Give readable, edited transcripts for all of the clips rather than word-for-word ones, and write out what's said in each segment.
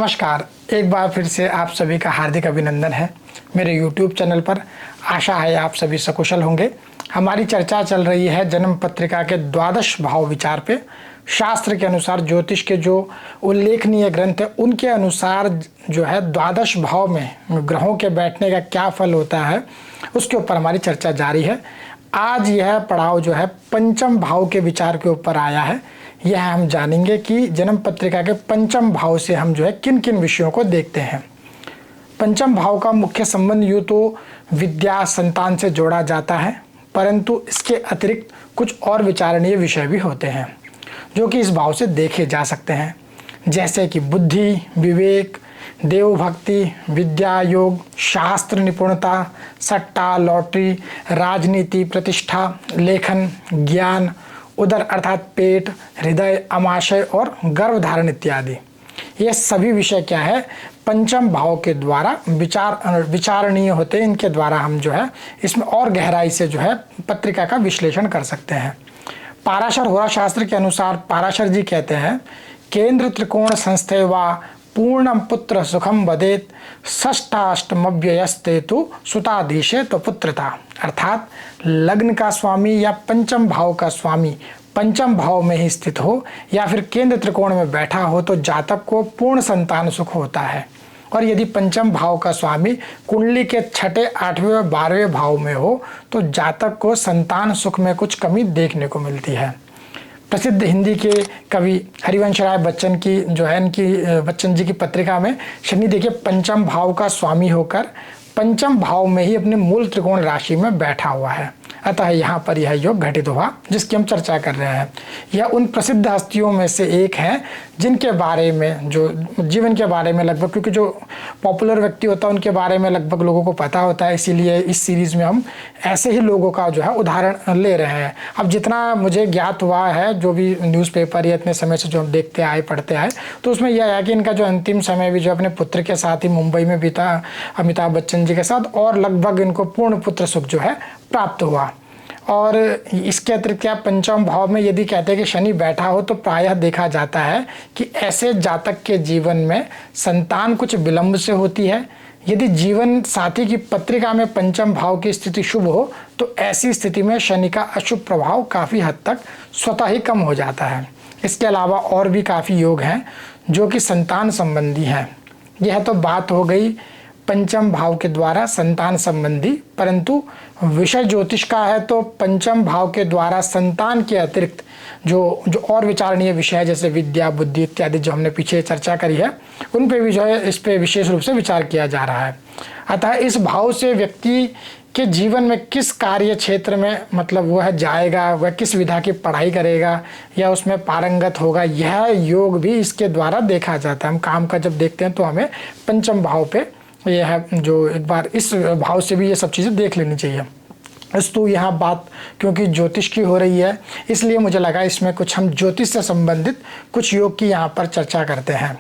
नमस्कार। एक बार फिर से आप सभी का हार्दिक अभिनंदन है मेरे YouTube चैनल पर। आशा है आप सभी सकुशल होंगे। हमारी चर्चा चल रही है जन्म पत्रिका के द्वादश भाव विचार पे। शास्त्र के अनुसार ज्योतिष के जो उल्लेखनीय ग्रंथ है उनके अनुसार जो है द्वादश भाव में ग्रहों के बैठने का क्या फल होता है उसके ऊपर हमारी चर्चा जारी है। आज यह पड़ाव जो है पंचम भाव के विचार के ऊपर आया है। यह हम जानेंगे कि जन्म पत्रिका के पंचम भाव से हम जो है किन किन विषयों को देखते हैं। पंचम भाव का मुख्य संबंध यूँ तो विद्या संतान से जोड़ा जाता है, परंतु इसके अतिरिक्त कुछ और विचारणीय विषय भी होते हैं जो कि इस भाव से देखे जा सकते हैं, जैसे कि बुद्धि, विवेक, देवभक्ति, विद्या, योग, शास्त्र निपुणता, सट्टा, लॉटरी, राजनीति, प्रतिष्ठा, लेखन, ज्ञान, उदर अर्थात पेट, हृदय, अमाशय और गर्भधारण इत्यादि। ये सभी विषय क्या है, पंचम भाव के द्वारा विचारणीय होते हैं। इनके द्वारा हम जो है इसमें और गहराई से जो है पत्रिका का विश्लेषण कर सकते हैं। पाराशर होरा शास्त्र के अनुसार पाराशर जी कहते हैं, केंद्र त्रिकोण संस्थे वा पूर्णम पुत्र सुखम वदेत षष्ठाष्टमव्ययस्ते तो सुताधीशे तो पुत्रता। अर्थात लग्न का स्वामी या पंचम भाव का स्वामी पंचम भाव में ही स्थित हो या फिर केंद्र त्रिकोण में बैठा हो तो जातक को पूर्ण संतान सुख होता है। और यदि पंचम भाव का स्वामी कुंडली के छठे, आठवें व 12वें भाव में हो तो जातक को संतान सुख में कुछ कमी देखने को मिलती है। प्रसिद्ध हिंदी के कवि हरिवंश राय बच्चन की जो है इनकी बच्चन जी की पत्रिका में शनि देखिए पंचम भाव का स्वामी होकर पंचम भाव में ही अपने मूल त्रिकोण राशि में बैठा हुआ है। अतः यहाँ पर यह योग घटित हुआ जिसकी हम चर्चा कर रहे हैं। यह उन प्रसिद्ध हस्तियों में से एक है जिनके बारे में जो जीवन के बारे में लगभग, क्योंकि जो पॉपुलर व्यक्ति होता है उनके बारे में लगभग लोगों को पता होता है, इसीलिए इस सीरीज़ में हम ऐसे ही लोगों का जो है उदाहरण ले रहे हैं। अब जितना मुझे ज्ञात हुआ है, जो भी न्यूज़पेपर या इतने समय से जो हम देखते आए पढ़ते आए, तो उसमें यह है कि इनका जो अंतिम समय भी जो अपने पुत्र के साथ ही मुंबई में बीता, अमिताभ बच्चन जी के साथ, और लगभग इनको पूर्ण पुत्र सुख जो है प्राप्त हुआ। और इसके अतिरिक्त क्या पंचम भाव में यदि कहते हैं कि शनि बैठा हो तो प्रायः देखा जाता है कि ऐसे जातक के जीवन में संतान कुछ विलंब से होती है। यदि जीवन साथी की पत्रिका में पंचम भाव की स्थिति शुभ हो तो ऐसी स्थिति में शनि का अशुभ प्रभाव काफ़ी हद तक स्वतः ही कम हो जाता है। इसके अलावा और भी काफ़ी योग हैं जो कि संतान संबंधी हैं। यह तो बात हो गई पंचम भाव के द्वारा संतान संबंधी, परंतु विषय ज्योतिष का है तो पंचम भाव के द्वारा संतान के अतिरिक्त जो और विचारणीय विषय है, जैसे विद्या, बुद्धि इत्यादि जो हमने पीछे चर्चा करी है, उन पे भी जो है इस पे विशेष रूप से विचार किया जा रहा है। अतः इस भाव से व्यक्ति के जीवन में किस कार्य क्षेत्र में मतलब वह जाएगा, वह किस विधा की पढ़ाई करेगा या उसमें पारंगत होगा, यह योग भी इसके द्वारा देखा जाता है। हम काम का जब देखते हैं तो हमें पंचम भाव पे यह है जो एक बार इस भाव से भी ये सब चीज़ें देख लेनी चाहिए। तो यहाँ बात क्योंकि ज्योतिष की हो रही है इसलिए मुझे लगा इसमें कुछ हम ज्योतिष से संबंधित कुछ योग की यहाँ पर चर्चा करते हैं।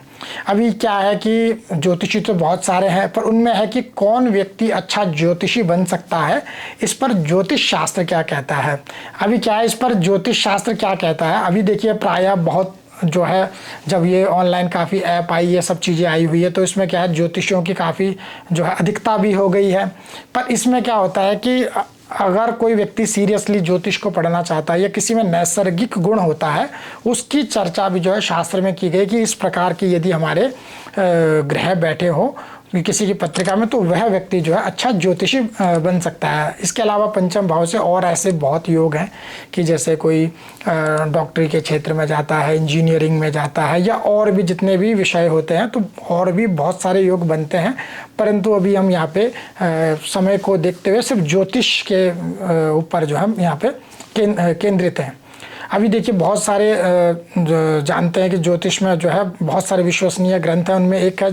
अभी क्या है कि ज्योतिषी तो बहुत सारे हैं, पर उनमें है कि कौन व्यक्ति अच्छा ज्योतिषी बन सकता है, इस पर ज्योतिष शास्त्र क्या कहता है। अभी क्या है, इस पर ज्योतिष शास्त्र क्या कहता है। अभी देखिए प्रायः बहुत जो है जब ये ऑनलाइन काफ़ी ऐप आई, ये सब चीज़ें आई हुई है, तो इसमें क्या है ज्योतिषियों की काफ़ी जो है अधिकता भी हो गई है। पर इसमें क्या होता है कि अगर कोई व्यक्ति सीरियसली ज्योतिष को पढ़ना चाहता है या किसी में नैसर्गिक गुण होता है, उसकी चर्चा भी जो है शास्त्र में की गई कि इस प्रकार की यदि हमारे ग्रह बैठे हो किसी की पत्रिका में तो वह व्यक्ति जो है अच्छा ज्योतिषी बन सकता है। इसके अलावा पंचम भाव से और ऐसे बहुत योग हैं कि जैसे कोई डॉक्टरी के क्षेत्र में जाता है, इंजीनियरिंग में जाता है, या और भी जितने भी विषय होते हैं तो और भी बहुत सारे योग बनते हैं। परंतु अभी हम यहाँ पे समय को देखते हुए सिर्फ ज्योतिष के ऊपर जो हम यहाँ पे केंद्रित हैं। अभी देखिए बहुत सारे जानते हैं कि ज्योतिष में जो है बहुत सारे विश्वसनीय ग्रंथ हैं। उनमें एक है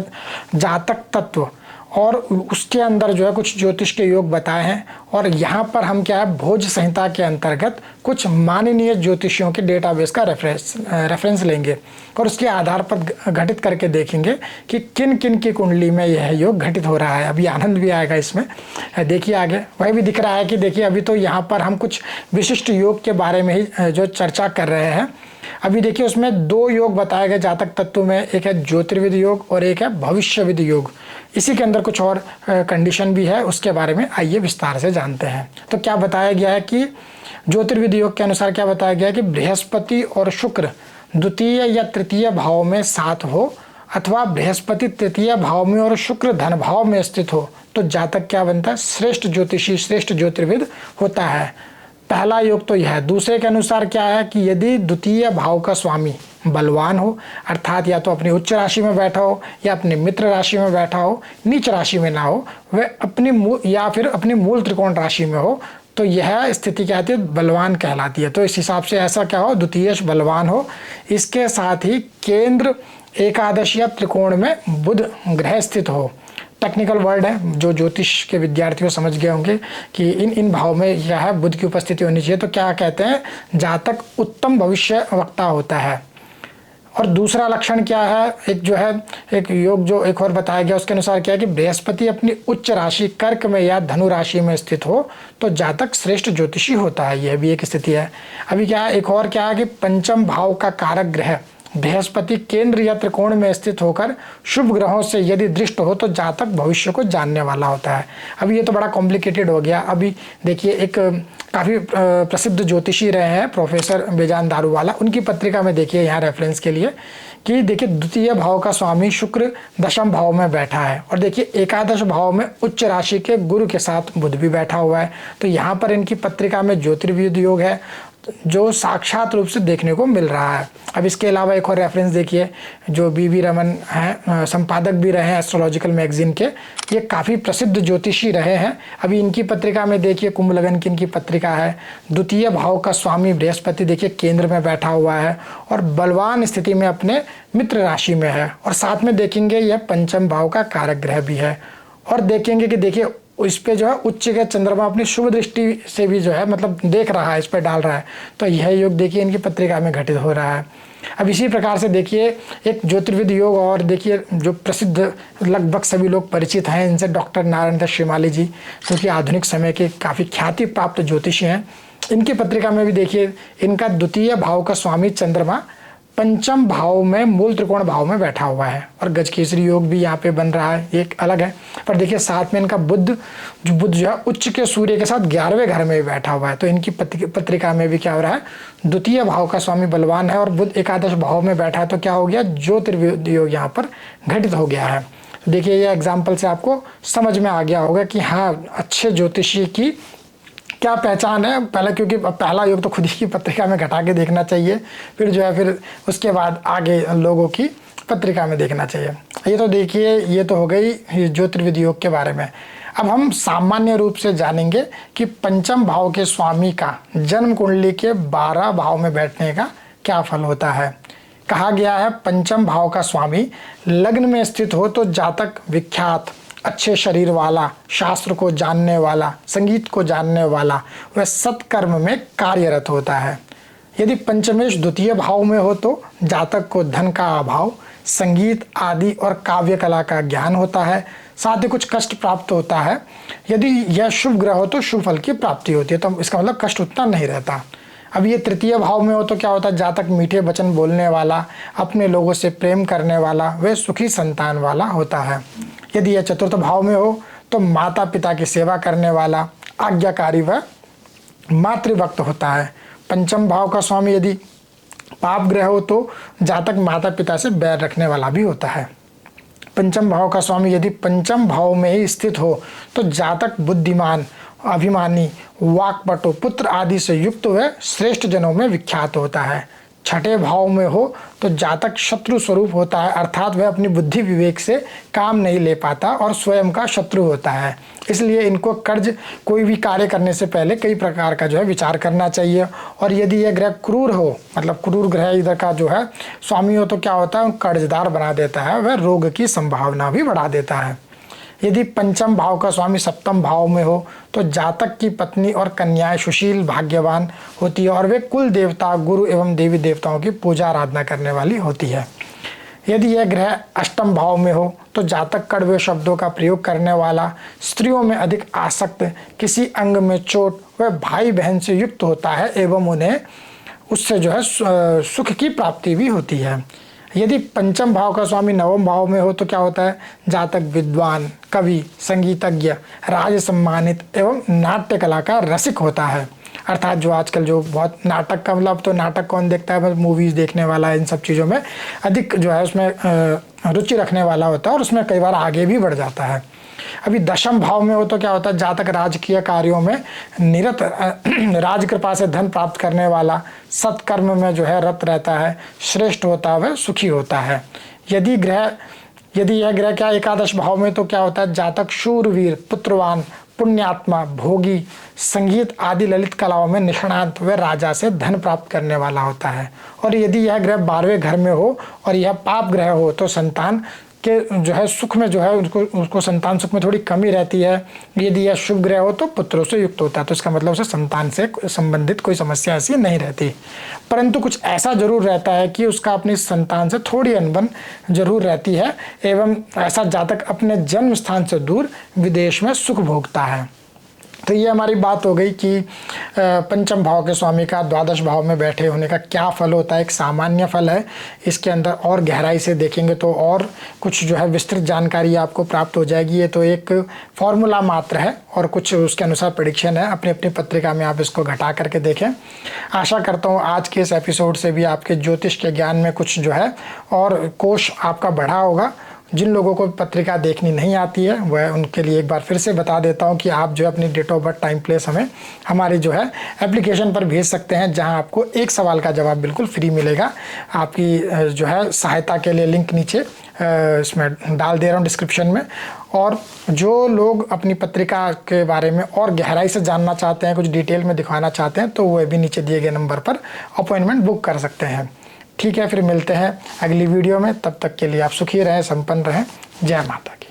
जातक तत्व, और उसके अंदर जो है कुछ ज्योतिष के योग बताए हैं। और यहाँ पर हम क्या है भोज संहिता के अंतर्गत कुछ माननीय ज्योतिषियों के डेटाबेस का रेफरेंस लेंगे और उसके आधार पर घटित करके देखेंगे कि किन किन की कुंडली में यह योग घटित हो रहा है। अभी आनंद भी आएगा इसमें, देखिए आगे वही भी दिख रहा है कि देखिए अभी तो यहाँ पर हम कुछ विशिष्ट योग के बारे में ही जो चर्चा कर रहे हैं। अभी देखिए उसमें दो योग बताए गए जातक तत्व में, एक है ज्योतिर्विद योग और एक है भविष्यविद योग। इसी के अंदर कुछ और कंडीशन भी है, उसके बारे में आइए विस्तार से जानते हैं। तो क्या बताया गया है कि ज्योतिर्विद योग के अनुसार क्या बताया गया है कि बृहस्पति और शुक्र द्वितीय या तृतीय भाव में साथ हो, अथवा बृहस्पति तृतीय भाव में और शुक्र धन भाव में स्थित हो, तो जातक क्या बनता है, श्रेष्ठ ज्योतिषी, श्रेष्ठ ज्योतिर्विद होता है। पहला योग तो यह है। दूसरे के अनुसार क्या है कि यदि द्वितीय भाव का स्वामी बलवान हो, अर्थात या तो अपनी उच्च राशि में बैठा हो या अपने मित्र राशि में बैठा हो, नीच राशि में ना हो, वह अपनी या फिर अपनी मूल त्रिकोण राशि में हो, तो यह स्थिति क्या होती है, बलवान कहलाती है। तो इस हिसाब से ऐसा क्या हो, द्वितीयश बलवान हो। इसके साथ ही केंद्र एकादश या त्रिकोण में बुध ग्रह स्थित हो। टेक्निकल वर्ड है, जो ज्योतिष के विद्यार्थी समझ गए होंगे कि इन भाव में यह है बुध की उपस्थिति होनी चाहिए। तो क्या कहते हैं, जातक उत्तम भविष्य वक्ता होता है। और दूसरा लक्षण क्या है, एक जो है एक योग जो एक और बताया गया उसके अनुसार क्या है कि बृहस्पति अपनी उच्च राशि कर्क में या धनु राशि में स्थित हो, तो जातक श्रेष्ठ ज्योतिषी होता है। यह भी एक स्थिति है। अभी क्या है, एक और क्या है कि पंचम भाव का कारक ग्रह बृहस्पति केंद्र या त्रिकोण में स्थित होकर शुभ ग्रहों से यदि दृष्ट हो, तो जातक भविष्य को जानने वाला होता है। अभी ये तो बड़ा कॉम्प्लिकेटेड हो गया। अभी देखिए एक काफ़ी प्रसिद्ध ज्योतिषी रहे हैं प्रोफेसर बेजान दारूवाला, उनकी पत्रिका में देखिए यहाँ रेफरेंस के लिए कि देखिए द्वितीय भाव का स्वामी शुक्र दशम भाव में बैठा है, और देखिए एकादश भाव में उच्च राशि के गुरु के साथ बुध भी बैठा हुआ है। तो यहाँ पर इनकी पत्रिका में ज्योतिर्विद योग है जो साक्षात रूप से देखने को मिल रहा है। अब इसके अलावा एक और रेफरेंस देखिए, जो बी रमन हैं, संपादक भी रहे हैं एस्ट्रोलॉजिकल मैगजीन के, ये काफ़ी प्रसिद्ध ज्योतिषी रहे हैं। अभी इनकी पत्रिका में देखिए कुंभ लगन की इनकी पत्रिका है। द्वितीय भाव का स्वामी बृहस्पति देखिए केंद्र में बैठा हुआ है और बलवान स्थिति में अपने मित्र राशि में है, और साथ में देखेंगे यह पंचम भाव का कारक ग्रह भी है। और देखेंगे कि देखिए इस पे जो है उच्च के चंद्रमा अपनी शुभ दृष्टि से भी जो है मतलब देख रहा है, इस पर डाल रहा है। तो यह योग देखिए इनकी पत्रिका में घटित हो रहा है। अब इसी प्रकार से देखिए एक ज्योतिर्विद योग और देखिए जो प्रसिद्ध लगभग सभी लोग परिचित हैं इनसे, डॉक्टर नारायण दत्त श्रीमाली जी, जो कि आधुनिक समय के काफ़ी ख्याति प्राप्त ज्योतिषी हैं। इनकी पत्रिका में भी देखिए इनका द्वितीय भाव का स्वामी चंद्रमा पंचम भाव में मूल त्रिकोण भाव में बैठा हुआ है, और गजकेसरी योग भी यहाँ पे बन रहा है, एक अलग है। पर देखिए साथ में इनका बुध जो है उच्च के सूर्य के साथ 11वें घर में भी बैठा हुआ है। तो इनकी पत्रिका में भी क्या हो रहा है, द्वितीय भाव का स्वामी बलवान है और बुध एकादश भाव में बैठा है। तो क्या हो गया, ज्योतिर्विद योग यहाँ पर घटित हो गया है। देखिए ये एग्जाम्पल से आपको समझ में आ गया होगा कि हाँ अच्छे ज्योतिषी की क्या पहचान है। पहले क्योंकि पहला योग तो खुद ही की पत्रिका में घटा के देखना चाहिए, फिर जो है फिर उसके बाद आगे लोगों की पत्रिका में देखना चाहिए। ये तो देखिए ये तो हो गई ज्योतिर्विद योग के बारे में। अब हम सामान्य रूप से जानेंगे कि पंचम भाव के स्वामी का जन्म कुंडली के 12 भाव में बैठने का क्या फल होता है। कहा गया है पंचम भाव का स्वामी लग्न में स्थित हो तो जातक विख्यात, अच्छे शरीर वाला, शास्त्र को जानने वाला, संगीत को जानने वाला, वह सत्कर्म में कार्यरत होता है। यदि पंचमेश द्वितीय भाव में हो तो जातक को धन का अभाव, संगीत आदि और काव्य कला का ज्ञान होता है, साथ ही कुछ कष्ट प्राप्त होता है। यदि यह शुभ ग्रह हो तो शुभ फल की प्राप्ति होती है, तो इसका मतलब कष्ट उतना नहीं रहता। अब ये तृतीय भाव में हो तो क्या होता है, जातक मीठे वचन बोलने वाला, अपने लोगों से प्रेम करने वाला, वह सुखी संतान वाला होता है। यदि यह चतुर्थ भाव में हो तो माता पिता की सेवा करने वाला, आज्ञाकारी व मातृभक्त होता है। पंचम भाव का स्वामी यदि पाप ग्रह हो तो जातक माता पिता से बैर रखने वाला भी होता है। पंचम भाव का स्वामी यदि पंचम भाव में ही स्थित हो तो जातक बुद्धिमान, अभिमानी, वाक्पटु, पुत्र आदि से युक्त हुए श्रेष्ठ जनों में विख्यात होता है। छठे भाव में हो तो जातक शत्रु स्वरूप होता है, अर्थात वह अपनी बुद्धि विवेक से काम नहीं ले पाता और स्वयं का शत्रु होता है। इसलिए इनको कर्ज कोई भी कार्य करने से पहले कई प्रकार का जो है विचार करना चाहिए। और यदि यह ग्रह क्रूर हो, मतलब क्रूर ग्रह इधर का जो है स्वामी हो, तो क्या होता है कर्जदार बना देता है, वह रोग की संभावना भी बढ़ा देता है। यदि पंचम भाव का स्वामी सप्तम भाव में हो तो जातक की पत्नी और कन्याएं सुशील, भाग्यवान होती है और वे कुल देवता, गुरु एवं देवी देवताओं की पूजा आराधना करने वाली होती है। यदि यह ग्रह अष्टम भाव में हो तो जातक कड़वे शब्दों का प्रयोग करने वाला, स्त्रियों में अधिक आसक्त, किसी अंग में चोट व भाई बहन से युक्त होता है एवं उन्हें उससे जो है सुख की प्राप्ति भी होती है। यदि पंचम भाव का स्वामी नवम भाव में हो तो क्या होता है, जातक विद्वान, कवि, संगीतज्ञ, राज सम्मानित एवं नाट्य कला का रसिक होता है। अर्थात जो आजकल जो बहुत नाटक का, मतलब तो नाटक कौन देखता है, बस मूवीज़ देखने वाला, इन सब चीज़ों में अधिक जो है उसमें रुचि रखने वाला होता है और उसमें कई बार आगे भी बढ़ जाता है। अभी दशम भाव में हो तो क्या होता है, जातक राजकीय कार्यों में निरत, राज कृपा से धन प्राप्त करने वाला, सत्कर्म में जो है रत रहता है, श्रेष्ठ होता है, सुखी होता है। यदि यह ग्रह क्या एकादश भाव में तो क्या होता है, जातक शूरवीर, पुत्रवान, पुण्यात्मा, भोगी, संगीत आदि ललित कलाओं में निष्णात व राजा से धन प्राप्त करने वाला होता है। और यदि यह ग्रह 12वें घर में हो और यह पाप ग्रह हो तो संतान के जो है सुख में जो है उसको संतान सुख में थोड़ी कमी रहती है। यदि यह शुभ ग्रह हो तो पुत्रों से युक्त होता है, तो इसका मतलब उसे संतान से संबंधित कोई समस्या ऐसी नहीं रहती। परंतु कुछ ऐसा जरूर रहता है कि उसका अपनी संतान से थोड़ी अनबन जरूर रहती है, एवं ऐसा जातक अपने जन्म स्थान से दूर विदेश में सुख भोगता है। तो ये हमारी बात हो गई कि पंचम भाव के स्वामी का द्वादश भाव में बैठे होने का क्या फल होता है। एक सामान्य फल है, इसके अंदर और गहराई से देखेंगे तो और कुछ जो है विस्तृत जानकारी आपको प्राप्त हो जाएगी। ये तो एक फॉर्मूला मात्र है और कुछ उसके अनुसार प्रेडिक्शन है, अपनी अपनी पत्रिका में आप इसको घटा करके देखें। आशा करता हूँ आज के इस एपिसोड से भी आपके ज्योतिष के ज्ञान में कुछ जो है और कोश आपका बढ़ा होगा। जिन लोगों को पत्रिका देखनी नहीं आती है वह उनके लिए एक बार फिर से बता देता हूं कि आप जो है अपनी date of birth, time, place हमें हमारी जो है एप्लीकेशन पर भेज सकते हैं, जहां आपको एक सवाल का जवाब बिल्कुल फ्री मिलेगा। आपकी जो है सहायता के लिए लिंक नीचे इसमें डाल दे रहा हूं डिस्क्रिप्शन में। और जो लोग अपनी पत्रिका के बारे में और गहराई से जानना चाहते हैं, कुछ डिटेल में दिखाना चाहते हैं, तो वह भी नीचे दिए गए नंबर पर अपॉइंटमेंट बुक कर सकते हैं। ठीक है, फिर मिलते हैं अगली वीडियो में। तब तक के लिए आप सुखी रहें, संपन्न रहें। जय माता की।